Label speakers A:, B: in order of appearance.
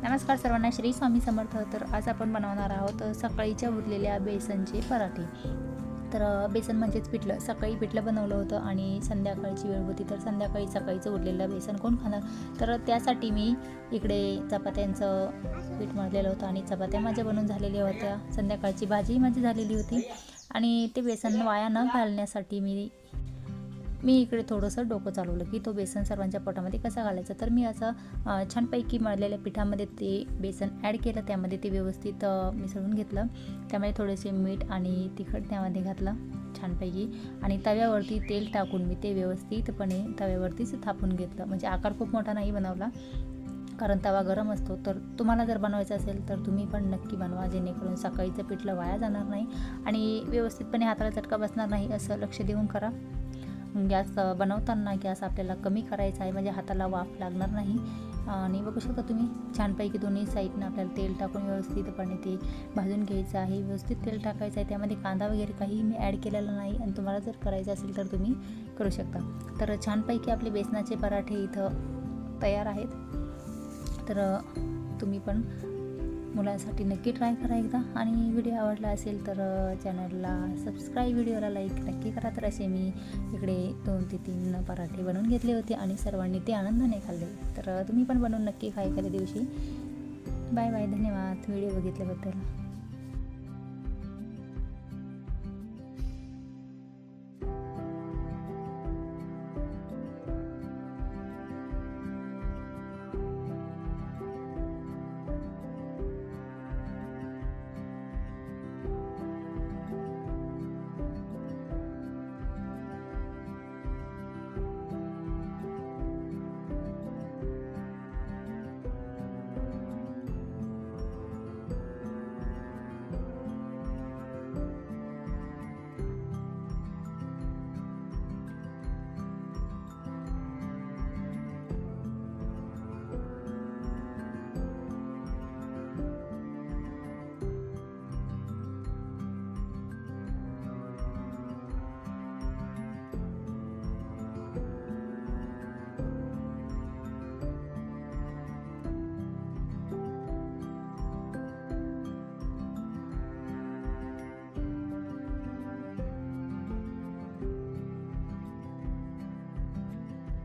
A: नमस्कार सर्वांना, श्री स्वामी समर्थ. तर आज आपण बनवणार आहोत सकाळीच्या उरलेल्या बेसनचे पराठे. तर बेसन म्हणजेच पिठलं. सकाळी पिठलं बनवलं होतं आणि संध्याकाळची वेळ होती, तर संध्याकाळी सकाळीचं उरलेलं बेसन कोण खाणार. तर त्यासाठी मी इकडे चपात्यांचं पीठ मळलेलं होतं आणि चपात्या माझ्या बनवून झालेल्या होत्या. संध्याकाळची भाजी माझी झालेली होती आणि ते बेसन वाया न घालण्यासाठी मी इकडे थोडंसं डोकं चालवलं की तो बेसन सर्वांच्या पोटामध्ये कसा घालायचा. तर मी असं छानपैकी मळलेल्या पिठामध्ये ते बेसन ॲड केलं, त्यामध्ये ते व्यवस्थित मिसळून घेतलं. त्यामध्ये थोडेसे मीठ आणि तिखट त्यामध्ये घातलं छानपैकी आणि तव्यावरती तेल टाकून मी ते व्यवस्थितपणे तव्यावरतीच थापून घेतलं. म्हणजे आकार खूप मोठा नाही बनवला, कारण तवा गरम असतो. तर तुम्हाला जर बनवायचं असेल तर तुम्ही पण नक्की बनवा, जेणेकरून सकाळीचं पिठलं वाया जाणार नाही आणि व्यवस्थितपणे हाताला चटका बसणार नाही. असं लक्ष देऊन करा. गॅस बनवताना गॅस आपल्याला कमी करायचा आहे, म्हणजे हाताला वाफ लागणार नाही. आणि बघू शकता तुम्ही छानपैकी दोन्ही साईडनं आपल्याला तेल टाकून व्यवस्थितपणे ते भाजून घ्यायचं आहे. व्यवस्थित तेल टाकायचं आहे, त्यामध्ये कांदा वगैरे काही मी ॲड केलेला नाही आणि तुम्हाला जर करायचं असेल तर तुम्ही करू शकता. तर छानपैकी आपले बेसनाचे पराठे इथं तयार आहेत. तर तुम्ही पण मुलांसाठी नक्की ट्राय करा एकदा. आणि व्हिडिओ आवडला असेल तर चॅनलला सबस्क्राईब, व्हिडिओला लाईक नक्की करा. तर असे मी इकडे 2 ते 3 पराठे बनवून घेतले होते आणि सर्वांनी ते आनंदाने खाल्ले. तर तुम्ही पण बनवून नक्की खा एखाद्या दिवशी. बाय बाय, धन्यवाद व्हिडिओ बघितल्याबद्दल.